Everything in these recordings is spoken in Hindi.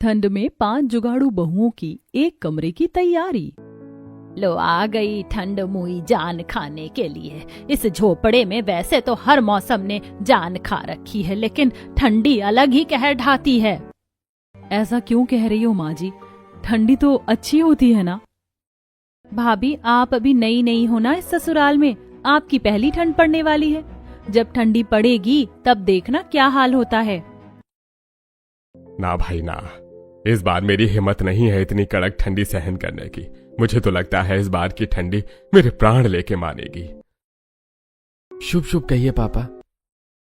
ठंड में 5 जुगाड़ू बहुओं की एक कमरे की तैयारी। लो आ गई ठंड मुई जान खाने के लिए। इस झोपड़े में वैसे तो हर मौसम ने जान खा रखी है, लेकिन ठंडी अलग ही कहर ढाती है। ऐसा क्यों कह रही हो माँ जी? ठंडी तो अच्छी होती है ना। भाभी, आप अभी नई नई हो ना इस ससुराल में, आपकी पहली ठंड पड़ने वाली है। जब ठंडी पड़ेगी तब देखना क्या हाल होता है। ना भाई ना, इस बार मेरी हिम्मत नहीं है इतनी कड़क ठंडी सहन करने की। मुझे तो लगता है इस बार की ठंडी मेरे प्राण लेके मानेगी। शुभ शुभ कहिए पापा।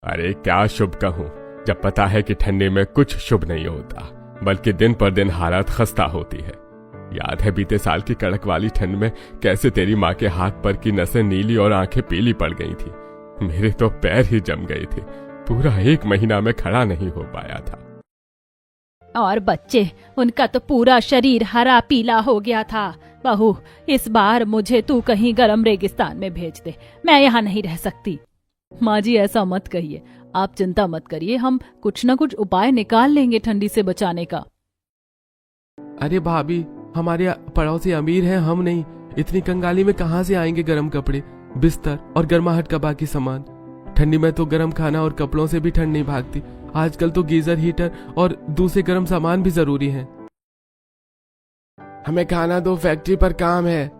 अरे क्या शुभ कहूं, जब पता है कि ठंडी में कुछ शुभ नहीं होता, बल्कि दिन पर दिन हालत खस्ता होती है। याद है बीते साल की कड़क वाली ठंड में कैसे तेरी माँ के हाथ पर की नसें नीली और आंखें पीली पड़ गई थी। मेरे तो पैर ही जम गए थे। पूरा 1 महीना में खड़ा नहीं हो पाया था। और बच्चे, उनका तो पूरा शरीर हरा पीला हो गया था। बहू, इस बार मुझे तू कहीं गर्म रेगिस्तान में भेज दे, मैं यहाँ नहीं रह सकती। माँ जी, ऐसा मत कहिए, आप चिंता मत करिए, हम कुछ न कुछ उपाय निकाल लेंगे ठंडी से बचाने का। अरे भाभी, हमारे पड़ोसी अमीर हैं, हम नहीं। इतनी कंगाली में कहाँ से आएंगे गर्म कपड़े, बिस्तर और गर्माहट का बाकी सामान। ठंडी में तो गर्म खाना और कपड़ों से भी ठंड नहीं भागती। आजकल तो गीजर, हीटर और दूसरे गर्म सामान भी जरूरी हैं। हमें खाना दो, फैक्ट्री पर काम है।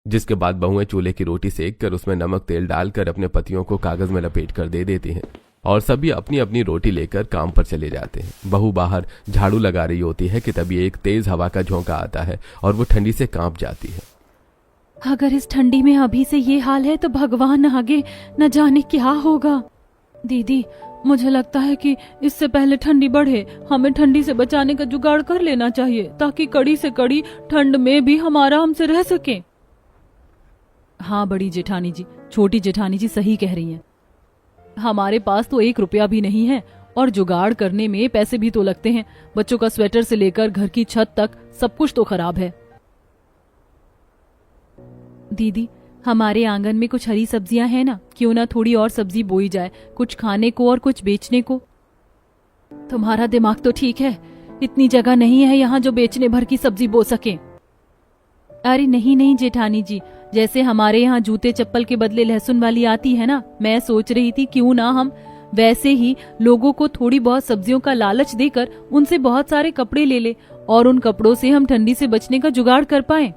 जिसके बाद बहुएं चूल्हे की रोटी सेक कर उसमें नमक तेल डालकर अपने पतियों को कागज में लपेट कर दे देती हैं और सभी अपनी अपनी रोटी लेकर काम पर चले जाते हैं। बहू बाहर झाड़ू लगा रही होती है कि तभी एक तेज हवा का झोंका आता है और वो ठंडी से कांप जाती है। अगर इस ठंडी में अभी से ये हाल है तो भगवान आगे न जाने क्या होगा। दीदी, मुझे लगता है कि इससे पहले ठंडी बढ़े हमें ठंडी से बचाने का जुगाड़ कर लेना चाहिए, ताकि कड़ी से कड़ी ठंड में भी हम आराम से रह सकें। हाँ बड़ी जेठानी जी, छोटी जेठानी जी सही कह रही हैं। हमारे पास तो 1 रुपया भी नहीं है और जुगाड़ करने में पैसे भी तो लगते हैं। बच्चों का स्वेटर से लेकर घर की छत तक सब कुछ तो खराब है। दीदी, हमारे आंगन में कुछ हरी सब्जियां हैं ना, क्यों ना थोड़ी और सब्जी बोई जाए, कुछ खाने को और कुछ बेचने को। तुम्हारा दिमाग तो ठीक है, इतनी जगह नहीं है यहाँ जो बेचने भर की सब्जी बो सके। अरे नहीं नहीं जेठानी जी, जैसे हमारे यहाँ जूते चप्पल के बदले लहसुन वाली आती है ना, मैं सोच रही थी क्यों ना हम वैसे ही लोगों को थोड़ी बहुत सब्जियों का लालच देकर उनसे बहुत सारे कपड़े ले ले और उन कपड़ों से हम ठंडी से बचने का जुगाड़ कर पाए।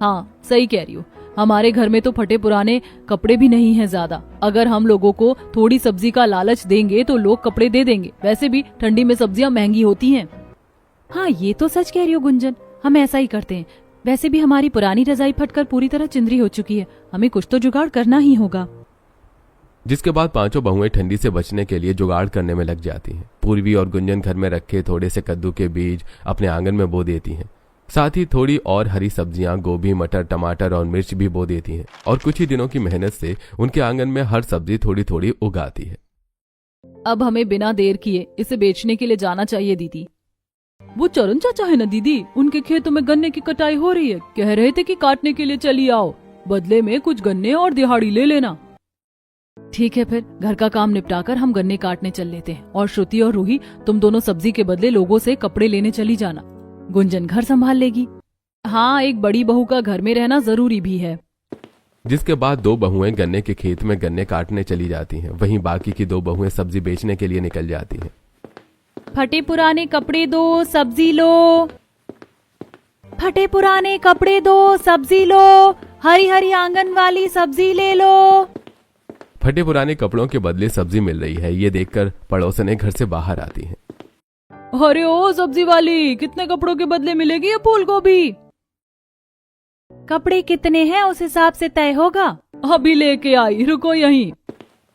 हाँ सही कह रही हो, हमारे घर में तो फटे पुराने कपड़े भी नहीं हैं ज्यादा। अगर हम लोगों को थोड़ी सब्जी का लालच देंगे तो लोग कपड़े दे देंगे। वैसे भी ठंडी में सब्जियां महंगी होती हैं। हाँ ये तो सच कह रही हो गुंजन, हम ऐसा ही करते हैं। वैसे भी हमारी पुरानी रजाई फटकर पूरी तरह चिंदरी हो चुकी है, हमें कुछ तो जुगाड़ करना ही होगा। जिसके बाद पांचों बहुएं ठंडी से बचने के लिए जुगाड़ करने में लग जाती हैं। पूर्वी और गुंजन घर में रखे थोड़े से कद्दू के बीज अपने आंगन में बो देती हैं। साथ ही थोड़ी और हरी सब्जियां, गोभी, मटर, टमाटर और मिर्च भी बो देती हैं और कुछ ही दिनों की मेहनत से उनके आंगन में हर सब्जी थोड़ी थोड़ी उगाती है। अब हमें बिना देर किए इसे बेचने के लिए जाना चाहिए दीदी। वो चरण चाचा है ना दीदी, उनके खेतों में गन्ने की कटाई हो रही है, कह रहे थे कि काटने के लिए चली आओ, बदले में कुछ गन्ने और दिहाड़ी ले लेना। ठीक है, फिर घर का काम निपटाकर हम गन्ने काटने चल लेते हैं और श्रुति और रूही तुम दोनों सब्जी के बदले लोगों से कपड़े लेने चली जाना। गुंजन घर संभाल लेगी। हाँ, एक बड़ी बहू का घर में रहना जरूरी भी है। जिसके बाद 2 बहुएं गन्ने के खेत में गन्ने काटने चली जाती हैं। वहीं बाकी की 2 बहुएं सब्जी बेचने के लिए निकल जाती हैं। फटे पुराने कपड़े दो, सब्जी लो। फटे पुराने कपड़े दो, सब्जी लो। हरी हरी आंगन वाली सब्जी ले लो। फटे पुराने कपड़ों के बदले सब्जी मिल रही है, ये देखकर पड़ोसनें घर से बाहर आती हैं। अरे ओ सब्जी वाली, कितने कपड़ों के बदले मिलेगी ये फूल गोभी? कपड़े कितने हैं उस हिसाब से तय होगा। अभी लेके आई, रुको यहीं।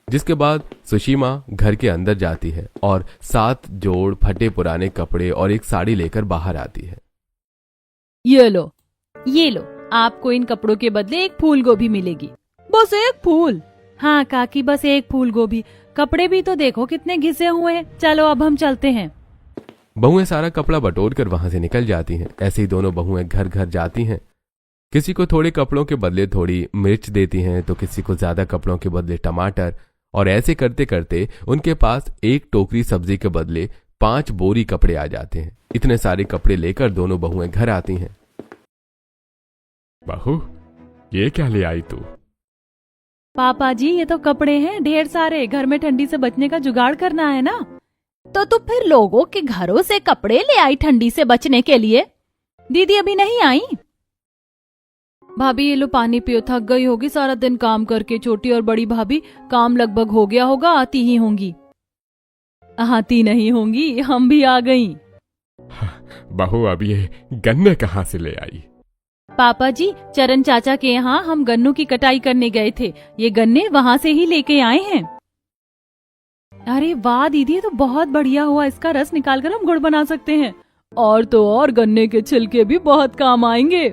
जिसके बाद सुशीमा घर के अंदर जाती है और 7 जोड़ फटे पुराने कपड़े और एक साड़ी लेकर बाहर आती है। ये लो, ये लो, आपको इन कपड़ों के बदले एक फूल गोभी मिलेगी। बस एक फूल? हाँ काकी, बस एक फूल गोभी। कपड़े भी तो देखो कितने घिसे हुए हैं। चलो अब हम चलते हैं। बहुएं सारा कपड़ा बटोर कर वहां से निकल जाती हैं। ऐसे ही दोनों बहुएं घर घर जाती हैं। किसी को थोड़े कपड़ों के बदले थोड़ी मिर्च देती हैं तो किसी को ज्यादा कपड़ों के बदले टमाटर और ऐसे करते करते उनके पास एक टोकरी सब्जी के बदले 5 बोरी कपड़े आ जाते हैं। इतने सारे कपड़े लेकर दोनों बहुएं घर आती हैं। बहू, ये क्या ले आई तू? पापा जी, ये तो कपड़े हैं ढेर सारे, घर में ठंडी से बचने का जुगाड़ करना है ना। तो तू फिर लोगों के घरों से कपड़े ले आई ठंडी से बचने के लिए? दीदी अभी नहीं आई? भाभी ये लो पानी पियो, थक गई होगी सारा दिन काम करके। छोटी और बड़ी भाभी, काम लगभग हो गया होगा, आती ही होंगी। आती नहीं होंगी, हम भी आ गई। बहू, अब ये गन्ने कहाँ से ले आई? पापा जी, चरण चाचा के यहाँ हम गन्नों की कटाई करने गए थे, ये गन्ने वहाँ से ही लेके आए हैं। अरे वाह दीदी, ये तो बहुत बढ़िया हुआ, इसका रस निकालकर हम गुड़ बना सकते हैं। और तो और गन्ने के छिलके भी बहुत काम आएंगे।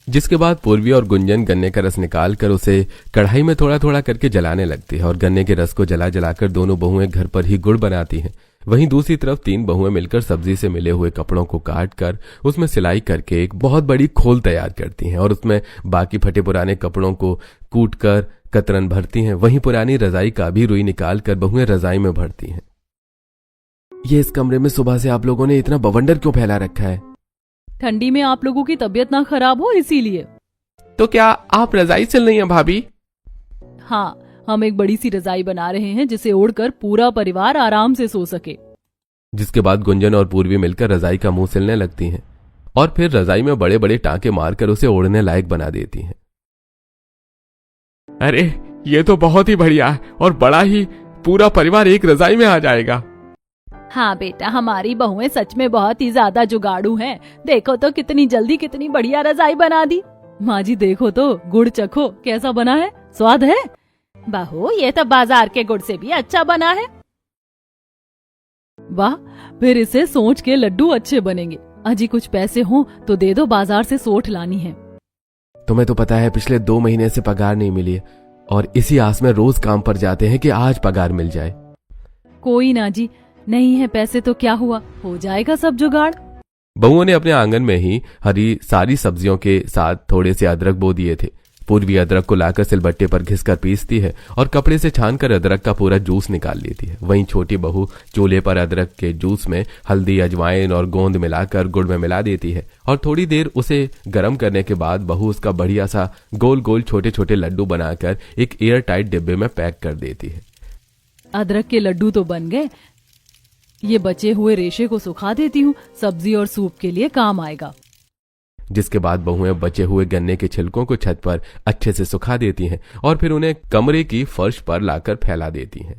जिसके बाद पूर्वी और गुंजन गन्ने का रस निकाल कर उसे कढ़ाई में थोड़ा थोड़ा करके जलाने लगती है और गन्ने के रस को जला जलाकर दोनों बहुएं घर पर ही गुड़ बनाती हैं। वहीं दूसरी तरफ 3 बहुएं मिलकर सब्जी से मिले हुए कपड़ों को काट कर उसमें सिलाई करके एक बहुत बड़ी खोल तैयार करती हैं और उसमें बाकी फटे पुराने कपड़ों को कूट कर कतरन भरती हैं। वहीं पुरानी रजाई का भी रुई निकाल कर बहुएं रजाई में भरती हैं। ये इस कमरे में सुबह से आप लोगों ने इतना बवंडर क्यों फैला रखा है? ठंडी में आप लोगों की तबीयत ना खराब हो इसीलिए। तो क्या आप रजाई सिल रही हैं भाभी? हाँ, हम एक बड़ी सी रजाई बना रहे हैं जिसे ओढ़कर पूरा परिवार आराम से सो सके। जिसके बाद गुंजन और पूर्वी मिलकर रजाई का मुंह सिलने लगती हैं और फिर रजाई में बड़े बड़े टांके मारकर उसे ओढ़ने लायक बना देती हैं। अरे, ये तो बहुत ही बढ़िया है और बड़ा ही पूरा परिवार एक रजाई में आ जाएगा। हाँ बेटा, हमारी बहुएं सच में बहुत ही ज्यादा जुगाड़ू हैं। देखो तो कितनी जल्दी कितनी बढ़िया रजाई बना दी। माँ जी देखो तो, गुड़ चखो कैसा बना है, स्वाद है? बहू, ये तो बाजार के गुड़ से भी अच्छा बना है। वाह, फिर इसे सोच के लड्डू अच्छे बनेंगे। अजी कुछ पैसे हो तो दे दो, बाजार से सोठ लानी है। तुम्हें तो पता है पिछले 2 महीने से पगार नहीं मिली है और इसी आस में रोज काम पर जाते हैं कि आज पगार मिल जाए। कोई ना जी, नहीं है पैसे तो क्या हुआ, हो जाएगा सब जुगाड़। बहुओं ने अपने आंगन में ही हरी सारी सब्जियों के साथ थोड़े से अदरक बो दिए थे। पूर्वी अदरक को लाकर सिलबट्टे पर घिसकर पीसती है और कपड़े से छानकर अदरक का पूरा जूस निकाल लेती है। वहीं छोटी बहू चूल्हे पर अदरक के जूस में हल्दी, अजवाइन और गोंद मिलाकर गुड़ में मिला देती है और थोड़ी देर उसे गर्म करने के बाद बहू उसका बढ़िया सा गोल गोल छोटे छोटे लड्डू बनाकर एक एयर टाइट डिब्बे में पैक कर देती है। अदरक के लड्डू तो बन गए, ये बचे हुए रेशे को सुखा देती हूँ, सब्जी और सूप के लिए काम आएगा। जिसके बाद बहुएं बचे हुए गन्ने के छिलकों को छत पर अच्छे से सुखा देती हैं और फिर उन्हें कमरे की फर्श पर लाकर फैला देती हैं।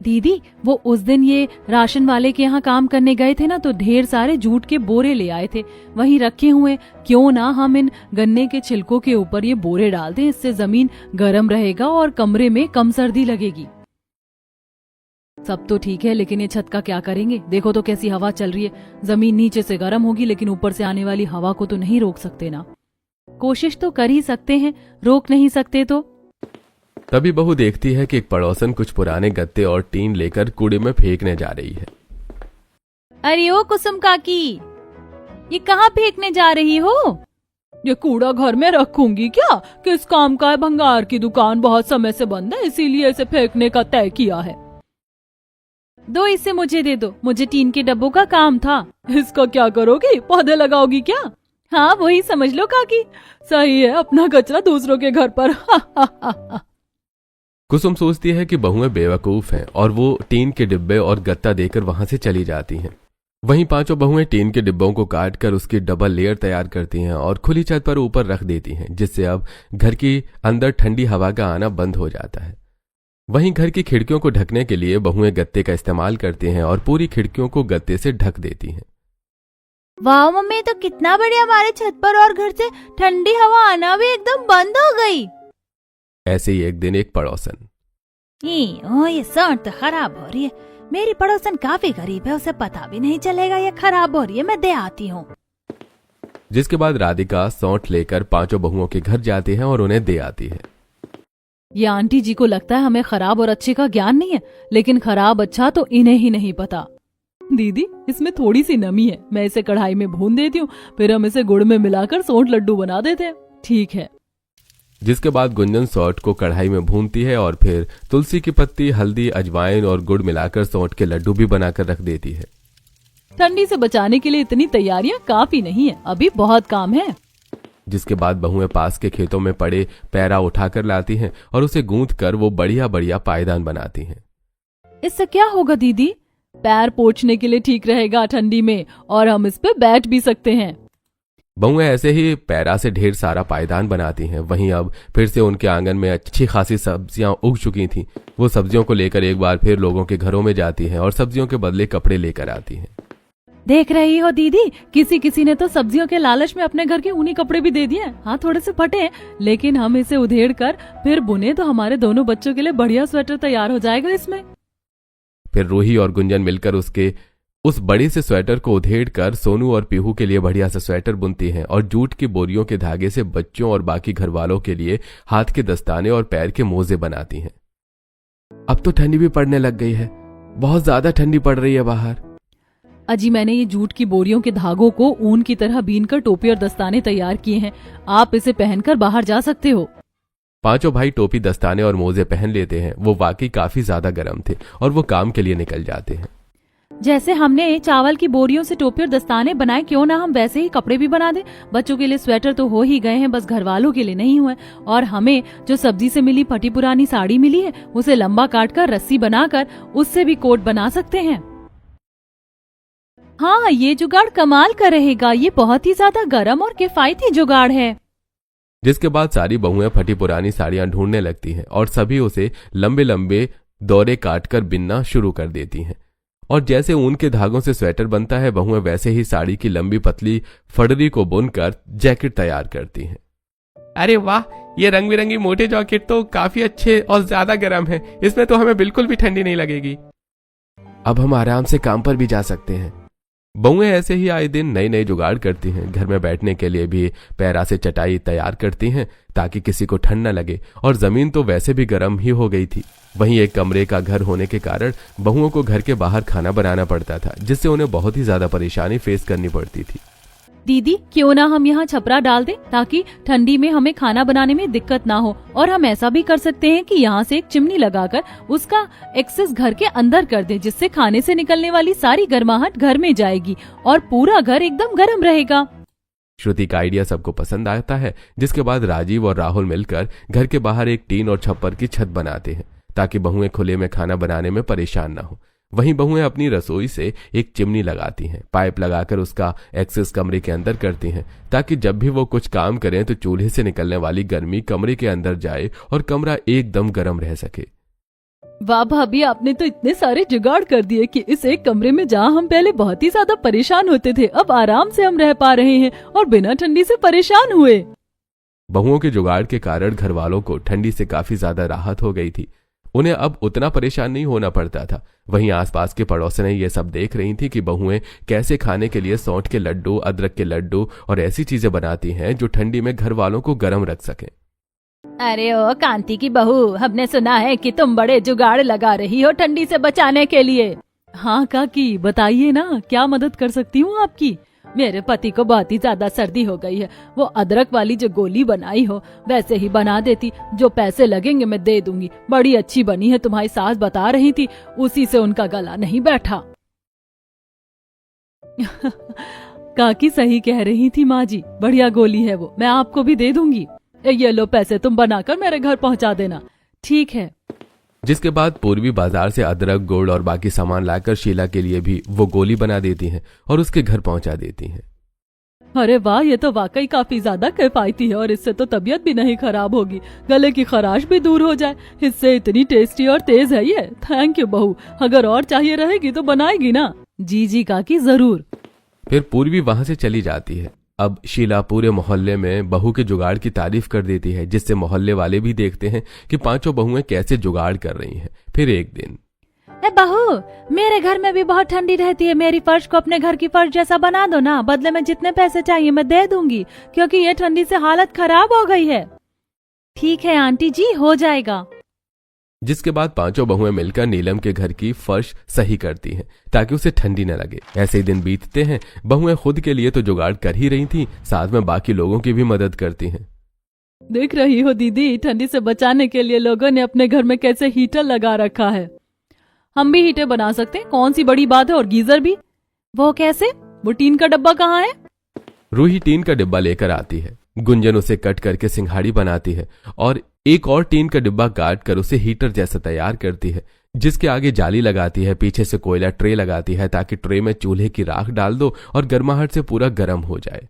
दीदी, वो उस दिन ये राशन वाले के यहाँ काम करने गए थे ना, तो ढेर सारे जूट के बोरे ले आए थे, वहीं रखे हुए। क्यों ना हम इन गन्ने के छिलकों के ऊपर ये बोरे डाल दें, इससे जमीन गर्म रहेगा और कमरे में कम सर्दी लगेगी। सब तो ठीक है, लेकिन ये छत का क्या करेंगे? देखो तो कैसी हवा चल रही है। जमीन नीचे से गर्म होगी, लेकिन ऊपर से आने वाली हवा को तो नहीं रोक सकते ना। कोशिश तो कर ही सकते हैं, रोक नहीं सकते तो। तभी बहू देखती है कि एक पड़ोसन कुछ पुराने गत्ते और टीन लेकर कूड़े में फेंकने जा रही है। अरे ओ कुसुम काकी, ये कहाँ फेंकने जा रही हो? ये कूड़ा घर में रखूंगी क्या? किस काम का है? भंगार की दुकान बहुत समय से बंद है, इसीलिए इसे फेंकने का तय किया है। दो, इसे मुझे दे दो, मुझे टीन के डब्बों का काम था। इसका क्या करोगी? पौधे लगाओगी क्या? हाँ वही समझ लो काकी, सही है, अपना कचरा दूसरों के घर पर। कुसुम सोचती है कि बहुएं बेवकूफ हैं और वो टीन के डिब्बे और गत्ता देकर वहां से चली जाती हैं। वहीं 5 बहुएं टीन के डिब्बों को काटकर उसकी डबल लेयर तैयार करती हैं और खुली छत पर ऊपर रख देती हैं, जिससे अब घर की अंदर ठंडी हवा का आना बंद हो जाता है। वहीं घर की खिड़कियों को ढकने के लिए बहुएं गत्ते का इस्तेमाल करती हैं और पूरी खिड़कियों को गत्ते से ढक देती हैं। वाह मम्मी, तो कितना बढ़िया, हमारे छत पर और घर से ठंडी हवा आना भी एकदम बंद हो गई। ऐसे ही एक दिन एक पड़ोसन, ये सौंठ तो खराब हो रही है। मेरी पड़ोसन काफी गरीब है, उसे पता भी नहीं चलेगा ये खराब हो रही है, मैं दे आती हूँ। जिसके बाद राधिका सौंठ लेकर 5 बहुओं के घर जाती है और उन्हें दे आती है। ये आंटी जी को लगता है हमें खराब और अच्छे का ज्ञान नहीं है, लेकिन खराब अच्छा तो इन्हें ही नहीं पता। दीदी, इसमें थोड़ी सी नमी है, मैं इसे कढ़ाई में भून देती हूँ, फिर हम इसे गुड़ में मिलाकर सौंठ लड्डू बना देते हैं। ठीक है। जिसके बाद गुंजन सौंठ को कढ़ाई में भूनती है और फिर तुलसी की पत्ती, हल्दी, अजवाइन और गुड़ मिलाकर सौंठ के लड्डू भी बनाकर रख देती है। ठंडी से बचाने के लिए इतनी तैयारियां काफी नहीं है, अभी बहुत काम है। जिसके बाद बहुएं पास के खेतों में पड़े पैरा उठाकर लाती हैं और उसे गूंथ कर वो बढ़िया बढ़िया पायदान बनाती हैं। इससे क्या होगा दीदी? पैर पोंछने के लिए ठीक रहेगा ठंडी में, और हम इस पे बैठ भी सकते हैं। बहुएं ऐसे ही पैरा से ढेर सारा पायदान बनाती हैं। वहीं अब फिर से उनके आंगन में अच्छी खासी सब्जियां उग चुकी थीं। वो सब्जियों को लेकर एक बार फिर लोगों के घरों में जाती हैं और सब्जियों के बदले कपड़े लेकर आती हैं। देख रही हो दीदी, किसी ने तो सब्जियों के लालच में अपने घर के ऊनी कपड़े भी दे दिए। हाँ, थोड़े से फटे हैं, लेकिन हम इसे उधेड़ कर फिर बुने तो हमारे दोनों बच्चों के लिए बढ़िया स्वेटर तैयार हो जाएगा इसमें। फिर रूही और गुंजन मिलकर उसके उस बड़े से स्वेटर को उधेड़ कर सोनू और पीहू के लिए बढ़िया सा स्वेटर बुनती हैं और जूट की बोरियों के धागे से बच्चों और बाकी घर वालों के लिए हाथ के दस्ताने और पैर के मोजे बनाती हैं। अब तो ठंडी भी पड़ने लग गई है, बहुत ज्यादा ठंडी पड़ रही है बाहर। अजी, मैंने ये जूट की बोरियों के धागों को ऊन की तरह बीनकर टोपी और दस्ताने तैयार किए हैं। आप इसे पहनकर बाहर जा सकते हो। पांचों भाई टोपी, दस्ताने और मोजे पहन लेते हैं। वो वाकई काफी ज्यादा गर्म थे और वो काम के लिए निकल जाते हैं। जैसे हमने चावल की बोरियों से टोपी और दस्ताने बनाए, क्यों ना हम वैसे ही कपड़े भी बना दें। बच्चों के लिए स्वेटर तो हो ही गए हैं, बस घर वालों के लिए नहीं हुए। और हमें जो सब्जी से मिली फटी पुरानी साड़ी मिली है, उसे लंबा काट कर रस्सी बनाकर उससे भी कोट बना सकते हैं। हाँ, ये जुगाड़ कमाल का रहेगा। ये बहुत ही ज्यादा गर्म और किफायती जुगाड़ है। जिसके बाद सारी बहुएं फटी पुरानी साड़ियां ढूंढने लगती हैं और सभी उसे लंबे लंबे दौरे काटकर बिनना शुरू कर देती हैं। और जैसे ऊन के धागों से स्वेटर बनता है, बहुएं वैसे ही साड़ी की लंबी पतली फड़री को बुनकर जैकेट तैयार करती हैं। अरे वाह, ये रंग बिरंगी मोटे जैकेट तो काफी अच्छे और ज्यादा गर्म है। इसमें तो हमें बिल्कुल भी ठंडी नहीं लगेगी। अब हम आराम से काम पर भी जा सकते हैं। बहुएं ऐसे ही आए दिन नई नई जुगाड़ करती हैं। घर में बैठने के लिए भी पैरा से चटाई तैयार करती हैं ताकि किसी को ठंड न लगे, और जमीन तो वैसे भी गर्म ही हो गई थी। वहीं एक कमरे का घर होने के कारण बहुओं को घर के बाहर खाना बनाना पड़ता था, जिससे उन्हें बहुत ही ज्यादा परेशानी फेस करनी पड़ती थी। दीदी, क्यों ना हम यहाँ छपरा डाल दें ताकि ठंडी में हमें खाना बनाने में दिक्कत ना हो। और हम ऐसा भी कर सकते हैं कि यहाँ से एक चिमनी लगाकर उसका एक्सेस घर के अंदर कर दें, जिससे खाने से निकलने वाली सारी गर्माहट घर में जाएगी और पूरा घर एकदम गर्म रहेगा। श्रुति का आइडिया सबको पसंद आता है, जिसके बाद राजीव और राहुल मिलकर घर के बाहर एक टीन और छप्पर की छत बनाते हैं ताकि बहुएं खुले में खाना बनाने में परेशान न हो। वहीं बहुएं अपनी रसोई से एक चिमनी लगाती हैं, पाइप लगाकर उसका एक्सेस कमरे के अंदर करती हैं ताकि जब भी वो कुछ काम करें तो चूल्हे से निकलने वाली गर्मी कमरे के अंदर जाए और कमरा एकदम गर्म रह सके। वाह भाभी, आपने तो इतने सारे जुगाड़ कर दिए कि इस एक कमरे में जहाँ हम पहले बहुत ही ज्यादा परेशान होते थे, अब आराम से हम रह पा रहे हैं और बिना ठंडी से परेशान हुए। बहुओं के जुगाड़ के कारण घर वालों को ठंडी से काफी ज्यादा राहत हो गई थी। उन्हें अब उतना परेशान नहीं होना पड़ता था। वहीं आसपास के पड़ोसनें ये सब देख रही थी कि बहुएं कैसे खाने के लिए सौंठ के लड्डू, अदरक के लड्डू और ऐसी चीजें बनाती हैं जो ठंडी में घर वालों को गर्म रख सकें। अरे ओ कांति की बहू, हमने सुना है कि तुम बड़े जुगाड़ लगा रही हो ठंडी से बचाने के लिए। हाँ काकी, बताइए ना, क्या मदद कर सकती हूँ आपकी। मेरे पति को बहुत ही ज्यादा सर्दी हो गई है। वो अदरक वाली जो गोली बनाई हो वैसे ही बना देती। जो पैसे लगेंगे मैं दे दूंगी। बड़ी अच्छी बनी है, तुम्हारी सास बता रही थी, उसी से उनका गला नहीं बैठा। काकी सही कह रही थी माँ जी, बढ़िया गोली है वो, मैं आपको भी दे दूंगी। ये लो पैसे, तुम बनाकर मेरे घर पहुंचा देना। ठीक है। जिसके बाद पूर्वी बाजार से अदरक, गुड़ और बाकी सामान लाकर शीला के लिए भी वो गोली बना देती हैं और उसके घर पहुंचा देती हैं। अरे वाह, ये तो वाकई काफी ज्यादा किफायती है और इससे तो तबीयत भी नहीं खराब होगी, गले की खराश भी दूर हो जाए। इससे इतनी टेस्टी और तेज है ये। थैंक यू बहू, अगर और चाहिए रहेगी तो बनाएगी ना। जी जी काकी, जरूर। फिर पूर्वी वहां से चली जाती है। अब शीला पूरे मोहल्ले में बहू के जुगाड़ की तारीफ कर देती है, जिससे मोहल्ले वाले भी देखते हैं कि पांचों बहुएं कैसे जुगाड़ कर रही हैं। फिर एक दिन, बहू, मेरे घर में भी बहुत ठंडी रहती है, मेरी फर्श को अपने घर की फर्श जैसा बना दो ना। बदले में जितने पैसे चाहिए मैं दे दूंगी, क्योंकि ये ठंडी से हालत खराब हो गई है। ठीक है आंटी जी, हो जाएगा। जिसके बाद पांचों बहुएं मिलकर नीलम के घर की फर्श सही करती हैं ताकि उसे ठंडी न लगे। ऐसे ही दिन बीतते हैं। बहुएं खुद के लिए तो जुगाड़ कर ही रही थी, साथ में बाकी लोगों की भी मदद करती हैं। देख रही हो दीदी, ठंडी से बचाने के लिए लोगों ने अपने घर में कैसे हीटर लगा रखा है। हम भी हीटर बना सकते हैं, कौन सी बड़ी बात है। और गीजर भी। वो कैसे? वो टीन का डब्बा कहाँ है? रूही टीन का डिब्बा लेकर आती है। गुंजन उसे कट करके सिंघाड़ी बनाती है और एक और टीन का डिब्बा काट कर उसे हीटर जैसा तैयार करती है, जिसके आगे जाली लगाती है। पीछे से कोयला ट्रे लगाती है ताकि ट्रे में चूल्हे की राख डाल दो और गर्माहट से पूरा गर्म हो जाए।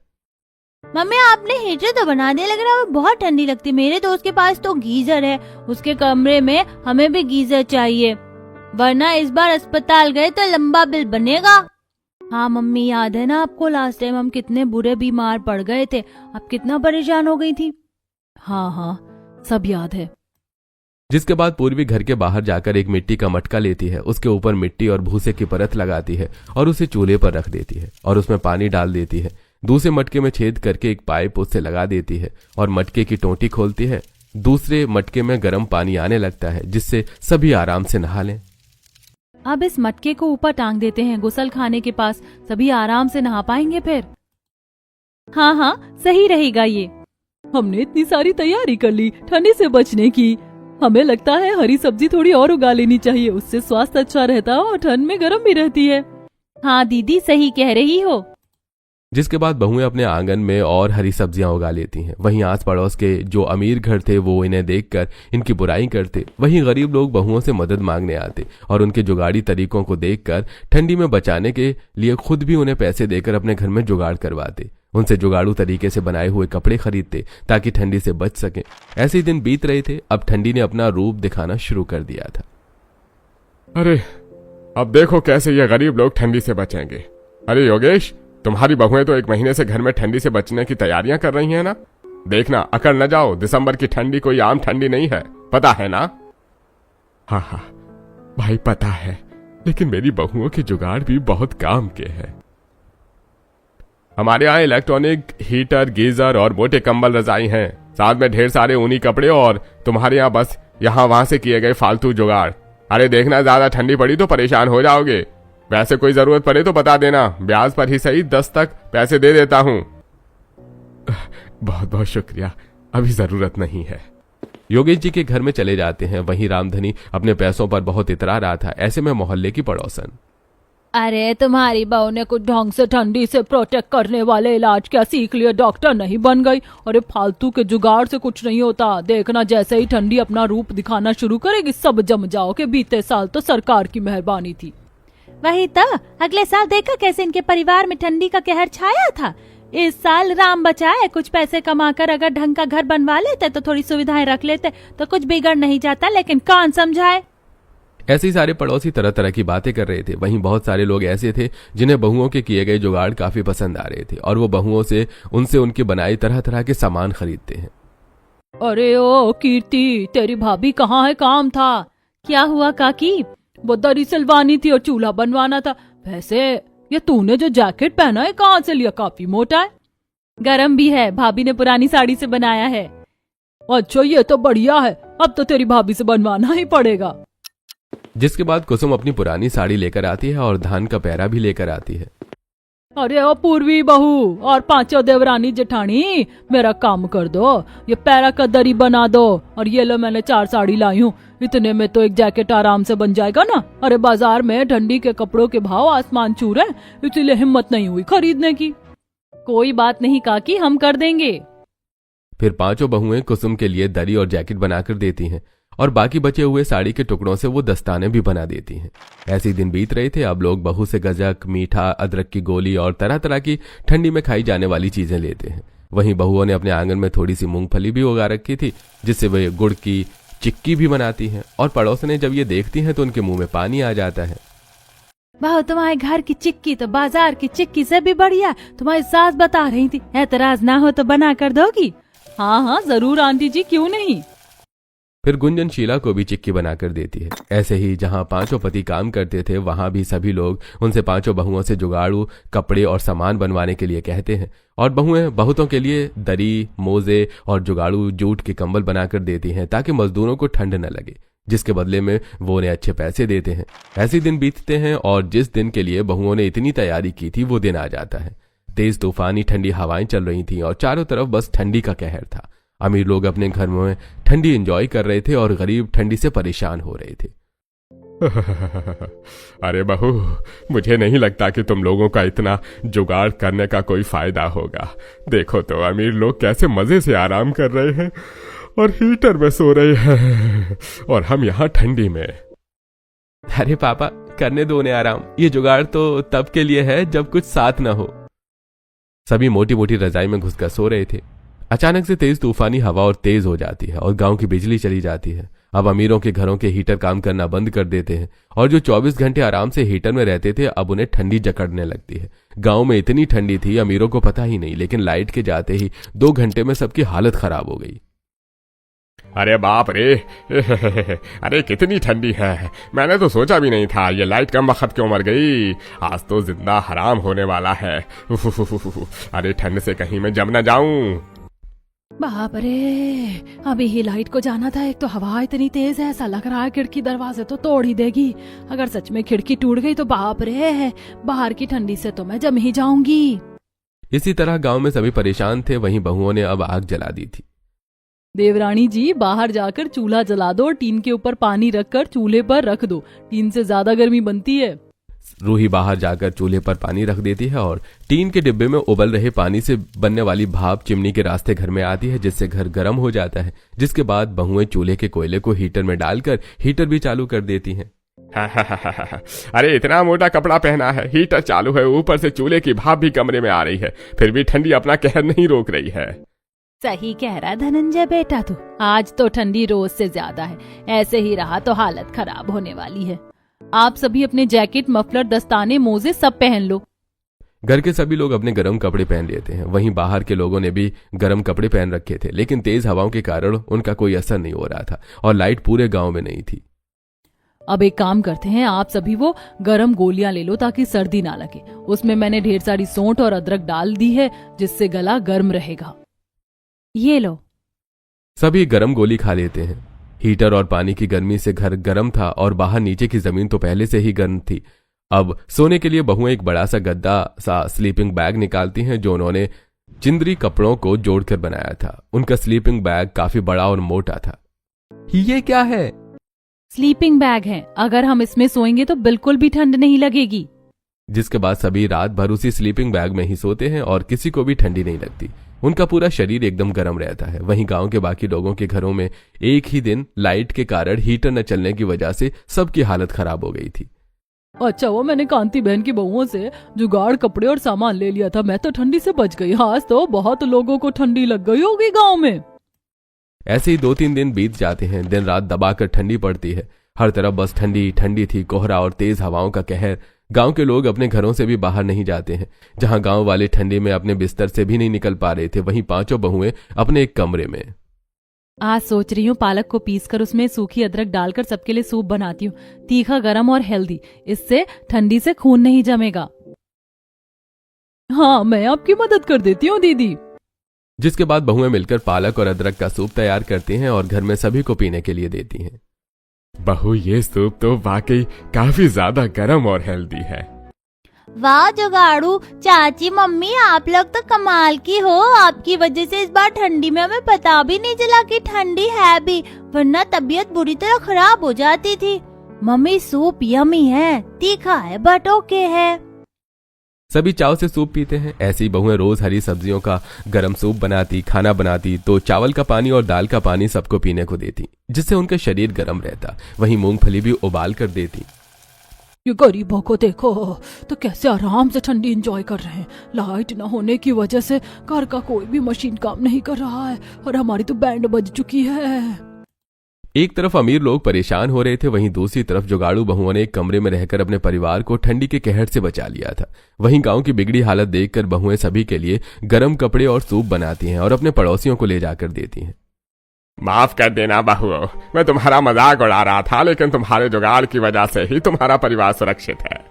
मम्मी आपने हीटर तो बना दिया, लग रहा है बहुत ठंडी लगती। मेरे दोस्त के पास तो गीजर है, उसके कमरे में हमें भी गीजर चाहिए, वरना इस बार अस्पताल गए तो लंबा बिल बनेगा। हाँ मम्मी, याद है ना आपको लास्ट टाइम हम कितने बुरे बीमार पड़ गए थे, आप कितना परेशान हो गई थी। हाँ हाँ, सब याद है। जिसके बाद पूर्वी घर के बाहर जाकर एक मिट्टी का मटका लेती है, उसके ऊपर मिट्टी और भूसे की परत लगाती है और उसे चूल्हे पर रख देती है और उसमें पानी डाल देती है। दूसरे मटके में छेद करके एक पाइप उससे लगा देती है और मटके की टोंटी खोलती है। दूसरे मटके में गर्म पानी आने लगता है, जिससे सभी आराम से नहा लें। अब इस मटके को ऊपर टांग देते हैं गुसल खाने के पास, सभी आराम से नहा पाएंगे फिर। हाँ हाँ, सही रहेगा ये। हमने इतनी सारी तैयारी कर ली ठंडी से बचने की। हमें लगता है हरी सब्जी थोड़ी और उगा लेनी चाहिए, उससे स्वास्थ्य अच्छा रहता है और ठंड में गर्म भी रहती है। हाँ दीदी, सही कह रही हो। जिसके बाद बहुएं अपने आंगन में और हरी सब्जियां उगा लेती हैं। वहीं आस पड़ोस के जो अमीर घर थे वो इन्हें देखकर इनकी बुराई करते। वहीं गरीब लोग बहुओं से मदद मांगने आते और उनके जुगाड़ी तरीकों को देखकर ठंडी में बचाने के लिए खुद भी उन्हें पैसे देकर अपने घर में जुगाड़ करवाते। उनसे जुगाड़ू तरीके से बनाए हुए कपड़े खरीदते ताकि ठंडी से बच सकें। ऐसे ही दिन बीत रहे थे। अब ठंडी ने अपना रूप दिखाना शुरू कर दिया था। अरे अब देखो कैसे ये गरीब लोग ठंडी से बचेंगे। अरे योगेश, तुम्हारी बहुएं तो 1 महीने से घर में ठंडी से बचने की तैयारियां कर रही हैं ना। देखना अकड़ न जाओ, दिसंबर की ठंडी कोई आम ठंडी नहीं है, पता है ना। हाँ हाँ भाई पता है, लेकिन मेरी बहुओं के जुगाड़ भी बहुत काम के हैं। हमारे यहाँ इलेक्ट्रॉनिक हीटर, गीजर और मोटे कंबल रजाई हैं, साथ में ढेर सारे ऊनी कपड़े, और तुम्हारे यहाँ बस यहाँ वहां से किए गए फालतू जुगाड़। अरे देखना ज्यादा ठंडी पड़ी तो परेशान हो जाओगे। वैसे कोई जरूरत पड़े तो बता देना, ब्याज पर ही सही 10 तक पैसे दे देता हूँ। बहुत बहुत शुक्रिया, अभी जरूरत नहीं है। योगेश जी के घर में चले जाते हैं। वहीं रामधनी अपने पैसों पर बहुत इतरा रहा था। ऐसे में मोहल्ले की पड़ोसन, अरे तुम्हारी बहू ने कुछ ढंग से ठंडी से प्रोटेक्ट करने वाले इलाज क्या सीख लिया, डॉक्टर नहीं बन गई। अरे फालतू के जुगाड़ से कुछ नहीं होता। देखना जैसे ही ठंडी अपना रूप दिखाना शुरू करेगी सब जम जाओगे। बीते साल तो सरकार की मेहरबानी थी। वही तो, अगले साल देखा कैसे इनके परिवार में ठंडी का कहर छाया था। इस साल राम बचाए, कुछ पैसे कमाकर अगर ढंग का घर बनवा लेते तो थोड़ी सुविधाएं रख लेते तो कुछ बिगड़ नहीं जाता, लेकिन कौन समझाए। ऐसे ही सारे पड़ोसी तरह तरह की बातें कर रहे थे। वहीं बहुत सारे लोग ऐसे थे जिन्हें बहुओं के किए गए जुगाड़ काफी पसंद आ रहे थे और वो बहुओं से उनसे उनके बनाए तरह तरह के सामान खरीदते हैं। अरे ओ कीर्ति, तेरी भाभी कहाँ है, काम था। क्या हुआ काकी? वो दरी सिलवानी थी और चूल्हा बनवाना था। वैसे ये तूने जो जैकेट पहना है कहाँ से लिया, काफी मोटा है। गरम भी है, भाभी ने पुरानी साड़ी से बनाया है। अच्छा ये तो बढ़िया है, अब तो तेरी भाभी से बनवाना ही पड़ेगा। जिसके बाद कुसुम अपनी पुरानी साड़ी लेकर आती है और धान का पैरा भी लेकर आती है। अरे ओ पूर्वी बहू और 5 देवरानी जेठानी, मेरा काम कर दो, ये पैरा का दरी बना दो। और ये लो मैंने 4 साड़ी लाई हूँ, इतने में तो एक जैकेट आराम से बन जाएगा ना। अरे बाजार में ठंडी के कपड़ों के भाव आसमान छू रहे, इसीलिए हिम्मत नहीं हुई खरीदने की। कोई बात नहीं काकी, हम कर देंगे। फिर 5 बहुएं कुसुम के लिए दरी और जैकेट बनाकर देती हैं और बाकी बचे हुए साड़ी के टुकड़ों से वो दस्ताने भी बना देती हैं। ऐसे दिन बीत रहे थे। अब लोग बहू से गजक, मीठा, अदरक की गोली और तरह तरह की ठंडी में खाई जाने वाली चीजें लेते हैं। वहीं बहुओं ने अपने आंगन में थोड़ी सी मूंगफली भी उगा रखी थी, जिससे वे गुड़ की चिक्की भी बनाती हैं। और पड़ोसनें जब ये देखती हैं तो उनके मुंह में पानी आ जाता है। बहू, तुम्हारे घर की चिक्की तो बाजार की चिक्की से भी बढ़िया। तुम्हारी सास बता रही थी, एतराज ना हो तो बना कर दोगी? हाँ हाँ जरूर आंटी जी, क्यों नहीं। फिर गुंजन शीला को भी चिक्की बनाकर देती है। ऐसे ही जहां 5 पति काम करते थे वहां भी सभी लोग उनसे 5 बहुओं से जुगाड़ू कपड़े और सामान बनवाने के लिए कहते हैं और बहुएं बहुतों के लिए दरी, मोजे और जुगाड़ू जूट के कंबल बनाकर देती हैं ताकि मजदूरों को ठंड न लगे, जिसके बदले में वो उन्हें अच्छे पैसे देते हैं। ऐसे दिन बीतते हैं और जिस दिन के लिए बहुओं ने इतनी तैयारी की थी वो दिन आ जाता है। तेज तूफानी ठंडी हवाएं चल रही थी और चारों तरफ बस ठंडी का कहर था। अमीर लोग अपने घर में ठंडी एंजॉय कर रहे थे और गरीब ठंडी से परेशान हो रहे थे। अरे बहू, मुझे नहीं लगता कि तुम लोगों का इतना जुगाड़ करने का कोई फायदा होगा। देखो तो अमीर लोग कैसे मजे से आराम कर रहे हैं और हीटर में सो रहे हैं और हम यहाँ ठंडी में। अरे पापा, करने दो उन्हें आराम, ये जुगाड़ तो तब के लिए है जब कुछ साथ ना हो। सभी मोटी मोटी रजाई में घुसकर सो रहे थे। अचानक से तेज तूफानी हवा और तेज हो जाती है और गांव की बिजली चली जाती है। अब अमीरों के घरों के हीटर काम करना बंद कर देते हैं और जो 24 घंटे आराम से हीटर में रहते थे अब उन्हें ठंडी जकड़ने लगती है। गांव में इतनी ठंडी थी अमीरों को पता ही नहीं, लेकिन लाइट के जाते ही 2 घंटे में सबकी हालत खराब हो गई। अरे बाप रे, अरे कितनी ठंडी है, मैंने तो सोचा भी नहीं था ये लाइट कम वक्त क्यों मर गई। आज तो जिंदा हराम होने वाला है। अरे ठंड से कहीं मैं जम न जाऊं। बाप रे, अभी ही लाइट को जाना था। एक तो हवा इतनी तेज है, ऐसा लग रहा है खिड़की दरवाजे तो तोड़ ही देगी। अगर सच में खिड़की टूट गई तो बाप रे, बाहर की ठंडी से तो मैं जम ही जाऊंगी। इसी तरह गांव में सभी परेशान थे। वहीं बहुओं ने अब आग जला दी थी। देवरानी जी, बाहर जाकर चूल्हा जला दो और टीन के ऊपर पानी रखकर चूल्हे पर रख दो, टीन से ज्यादा गर्मी बनती है। रूही बाहर जाकर चूल्हे पर पानी रख देती है और टीन के डिब्बे में उबल रहे पानी से बनने वाली भाप चिमनी के रास्ते घर में आती है, जिससे घर गर्म हो जाता है। जिसके बाद बहुएं चूल्हे के कोयले को हीटर में डालकर हीटर भी चालू कर देती हैं। अरे इतना मोटा कपड़ा पहना है, हीटर चालू है, ऊपर से चूल्हे की भाप भी कमरे में आ रही है, फिर भी ठंडी अपना कहर नहीं रोक रही है। सही कह रहा धनंजय बेटा तू, आज तो ठंडी रोज से ज्यादा है। ऐसे ही रहा तो हालत खराब होने वाली है। आप सभी अपने जैकेट, मफलर, दस्ताने, मोजे सब पहन लो। घर के सभी लोग अपने गर्म कपड़े पहन लेते हैं। वहीं बाहर के लोगों ने भी गर्म कपड़े पहन रखे थे, लेकिन तेज हवाओं के कारण उनका कोई असर नहीं हो रहा था और लाइट पूरे गांव में नहीं थी। अब एक काम करते हैं, आप सभी वो गर्म गोलियां ले लो ताकि सर्दी ना लगे। उसमें मैंने ढेर सारी सौंठ और अदरक डाल दी है, जिससे गला गर्म रहेगा। ये लो। सभी गर्म गोली खा लेते हैं। हीटर और पानी की गर्मी से घर गर्म था और बाहर नीचे की जमीन तो पहले से ही गर्म थी। अब सोने के लिए बहुएं एक बड़ा सा गद्दा सा स्लीपिंग बैग निकालती हैं, जो उन्होंने चिंदरी कपड़ों को जोड़कर बनाया था। उनका स्लीपिंग बैग काफी बड़ा और मोटा था। ये क्या है? स्लीपिंग बैग है, अगर हम इसमें सोएंगे तो बिल्कुल भी ठंड नहीं लगेगी। जिसके बाद सभी रात भर उसी स्लीपिंग बैग में ही सोते हैं और किसी को भी ठंडी नहीं लगती। उनका पूरा शरीर एकदम गर्म रहता है। वहीं गांव के बाकी लोगों के घरों में एक ही दिन लाइट के कारण हीटर न चलने की वजह से सबकी हालत खराब हो गई थी। अच्छा, वो मैंने कांति बहन की बहुओं से जुगाड़ कपड़े और सामान ले लिया था, मैं तो ठंडी से बच गई। आज तो बहुत लोगों को ठंडी लग गई होगी गांव में। ऐसे ही 2-3 दिन बीत जाते हैं। दिन रात दबाकर ठंडी पड़ती है। हर तरफ बस ठंडी ठंडी थी, कोहरा और तेज हवाओं का कहर। गांव के लोग अपने घरों से भी बाहर नहीं जाते हैं। जहां गांव वाले ठंडी में अपने बिस्तर से भी नहीं निकल पा रहे थे, वहीं 5 बहुएं अपने एक कमरे में। आज सोच रही हूँ पालक को पीसकर उसमें सूखी अदरक डालकर सबके लिए सूप बनाती हूँ, तीखा, गरम और हेल्दी। इससे ठंडी से खून नहीं जमेगा। हाँ, मैं आपकी मदद कर देती हूँ दीदी। जिसके बाद बहुएं मिलकर पालक और अदरक का सूप तैयार करती हैं और घर में सभी को पीने के लिए देती हैं। बहू, ये सूप तो वाकई काफी ज्यादा गर्म और हेल्दी है। वाह जुगाड़ू, चाची, मम्मी, आप लोग तो कमाल की हो। आपकी वजह से इस बार ठंडी में हमें पता भी नहीं चला कि ठंडी है भी, वरना तबीयत बुरी तरह खराब हो जाती थी। मम्मी, सूप यमी है, तीखा है बट ओके है। सभी चाव से सूप पीते हैं। ऐसी बहुएं रोज हरी सब्जियों का गरम सूप बनाती, खाना बनाती तो चावल का पानी और दाल का पानी सबको पीने को देती, जिससे उनका शरीर गर्म रहता। वहीं मूंगफली भी उबाल कर देती। ये गरीबों को देखो तो कैसे आराम से ठंडी एंजॉय कर रहे हैं। लाइट न होने की वजह से घर का कोई भी मशीन काम नहीं कर रहा है और हमारी तो बैंड बज चुकी है। एक तरफ अमीर लोग परेशान हो रहे थे, वहीं दूसरी तरफ जुगाड़ू बहुओं ने एक कमरे में रहकर अपने परिवार को ठंडी के कहर से बचा लिया था। वहीं गांव की बिगड़ी हालत देखकर बहुएं सभी के लिए गर्म कपड़े और सूप बनाती हैं और अपने पड़ोसियों को ले जाकर देती हैं। माफ कर देना बहुओं, मैं तुम्हारा मजाक उड़ा रहा था, लेकिन तुम्हारे जुगाड़ की वजह से ही तुम्हारा परिवार सुरक्षित है।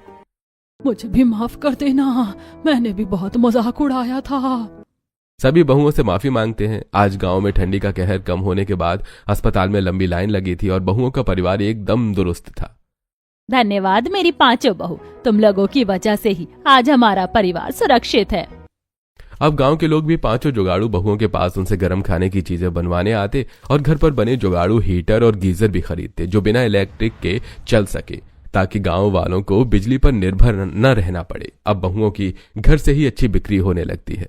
मुझे भी माफ कर देना, मैंने भी बहुत मजाक उड़ाया था। सभी बहुओं से माफी मांगते हैं। आज गांव में ठंडी का कहर कम होने के बाद अस्पताल में लंबी लाइन लगी थी और बहुओं का परिवार एकदम दुरुस्त था। धन्यवाद मेरी 5 बहू, तुम लोगों की वजह से ही आज हमारा परिवार सुरक्षित है। अब गांव के लोग भी पांचों जुगाड़ू बहुओं के पास उनसे गर्म खाने की चीजें बनवाने आते और घर पर बने जुगाड़ू हीटर और गीजर भी खरीदते जो बिना इलेक्ट्रिक के चल सके, ताकि गांव वालों को बिजली पर निर्भर न रहना पड़े। अब बहुओं की घर से ही अच्छी बिक्री होने लगती है।